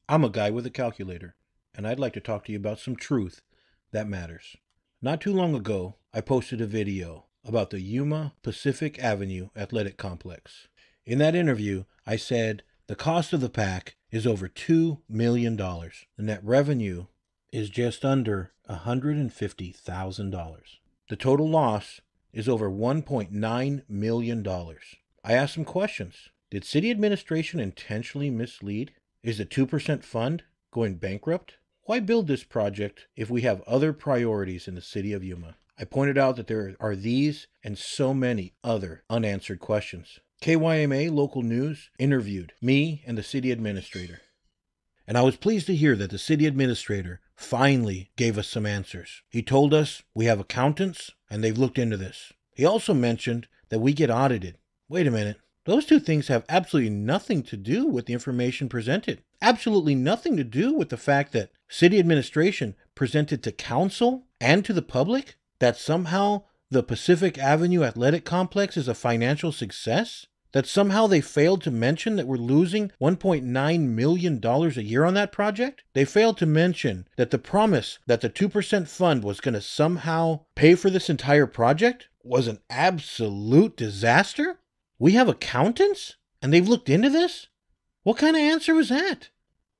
I'm a guy with a calculator, and I'd like to talk to you about some truth that matters. Not too long ago, I posted a video about the Yuma Pacific Avenue Athletic Complex. In that interview, I said the cost of the pack is over $2 million. The net revenue is just under $150,000. The total loss is over $1.9 million. I asked some questions. Did city administration intentionally mislead? Is the 2% fund going bankrupt? Why build this project if we have other priorities in the city of Yuma? I pointed out that there are these and so many other unanswered questions. KYMA Local News interviewed me and the city administrator. And I was pleased to hear that the city administrator finally gave us some answers. He told us we have accountants and they've looked into this. He also mentioned that we get audited. Wait a minute. Those two things have absolutely nothing to do with the information presented. Absolutely nothing to do with the fact that city administration presented to council and to the public that somehow the Pacific Avenue Athletic Complex is a financial success? That somehow they failed to mention that we're losing $1.9 million a year on that project? They failed to mention that the promise that the 2% fund was going to somehow pay for this entire project was an absolute disaster? We have accountants? And they've looked into this? What kind of answer was that?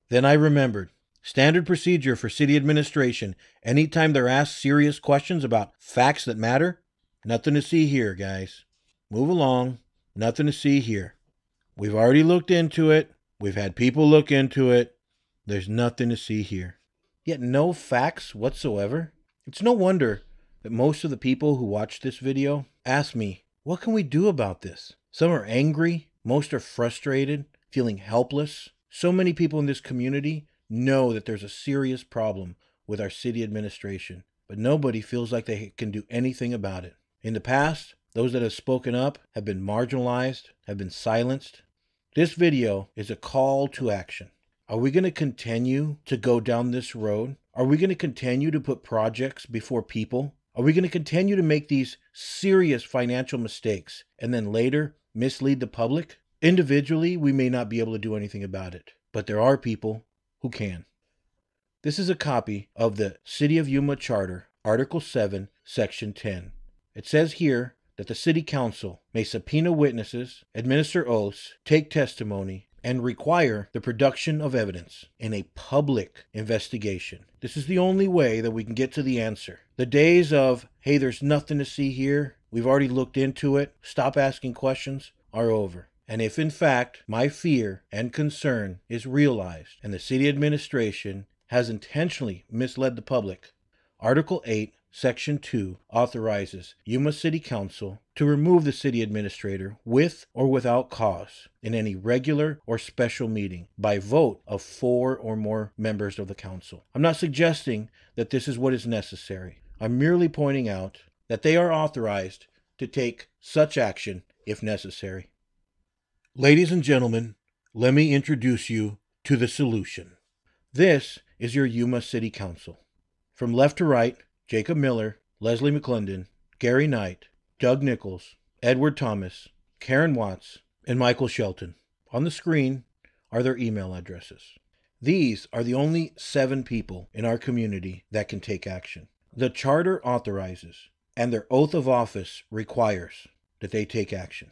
Then I remembered. Standard procedure for city administration. Anytime they're asked serious questions about facts that matter, nothing to see here, guys. Move along. Nothing to see here. We've already looked into it. We've had people look into it. There's nothing to see here. Yet no facts whatsoever. It's no wonder that most of the people who watch this video ask me, what can we do about this? Some are angry. Most are frustrated, feeling helpless. So many people in this community know that there's a serious problem with our city administration, but nobody feels like they can do anything about it. In the past, those that have spoken up have been marginalized, have been silenced. This video is a call to action. Are we going to continue to go down this road? Are we going to continue to put projects before people? Are we going to continue to make these serious financial mistakes and then later mislead the public? Individually, we may not be able to do anything about it, but there are people who can. This is a copy of the City of Yuma Charter, Article 7, Section 10. It says here that the City Council may subpoena witnesses, administer oaths, take testimony, and require the production of evidence in a public investigation. This is the only way that we can get to the answer. The days of, hey, there's nothing to see here, we've already looked into it, stop asking questions, are over. And if in fact my fear and concern is realized and the city administration has intentionally misled the public, Article 8, Section 2 authorizes Yuma City Council to remove the city administrator with or without cause in any regular or special meeting by vote of 4 or more members of the council. I'm not suggesting that this is what is necessary. I'm merely pointing out that they are authorized to take such action if necessary. Ladies and gentlemen, let me introduce you to the solution. This is your Yuma City Council. From left to right, Jacob Miller, Leslie McClendon, Gary Knight, Doug Nichols, Edward Thomas, Karen Watts, and Michael Shelton. On the screen are their email addresses. These are the only 7 people in our community that can take action. The charter authorizes, and their oath of office requires that they take action.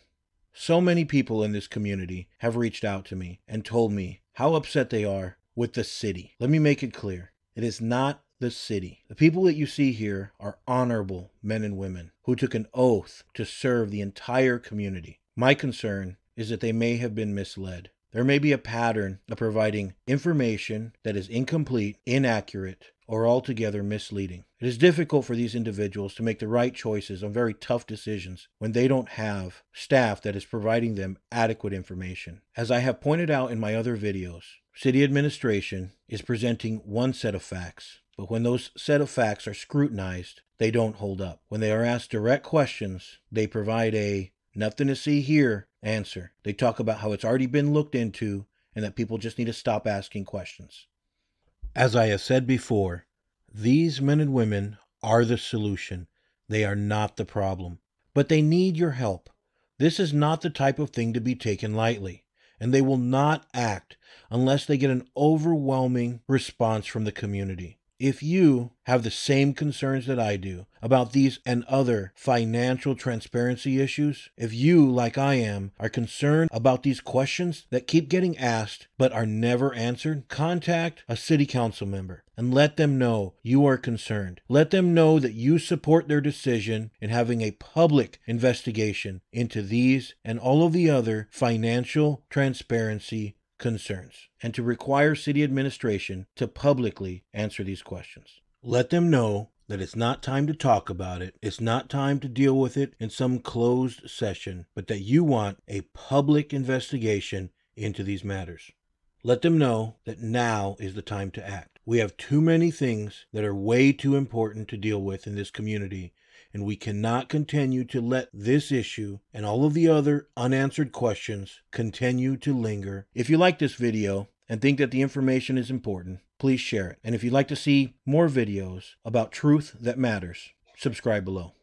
So many people in this community have reached out to me and told me how upset they are with the city. Let me make it clear. It is not the city. The people that you see here are honorable men and women who took an oath to serve the entire community. My concern is that they may have been misled. There may be a pattern of providing information that is incomplete, inaccurate, or altogether misleading. It is difficult for these individuals to make the right choices on very tough decisions when they don't have staff that is providing them adequate information. As I have pointed out in my other videos, city administration is presenting one set of facts. But when those set of facts are scrutinized, they don't hold up. When they are asked direct questions, they provide a nothing to see here answer. They talk about how it's already been looked into and that people just need to stop asking questions. As I have said before, these men and women are the solution. They are not the problem. But they need your help. This is not the type of thing to be taken lightly. and they will not act unless they get an overwhelming response from the community. If you have the same concerns that I do about these and other financial transparency issues, if you, like I am, are concerned about these questions that keep getting asked but are never answered, contact a city council member and let them know you are concerned. Let them know that you support their decision in having a public investigation into these and all of the other financial transparency concerns, and to require city administration to publicly answer these questions. Let them know that it's not time to talk about it, it's not time to deal with it in some closed session, but that you want a public investigation into these matters. Let them know that now is the time to act. We have too many things that are way too important to deal with in this community, and we cannot continue to let this issue and all of the other unanswered questions continue to linger. If you like this video and think that the information is important, please share it. And if you'd like to see more videos about truth that matters, subscribe below.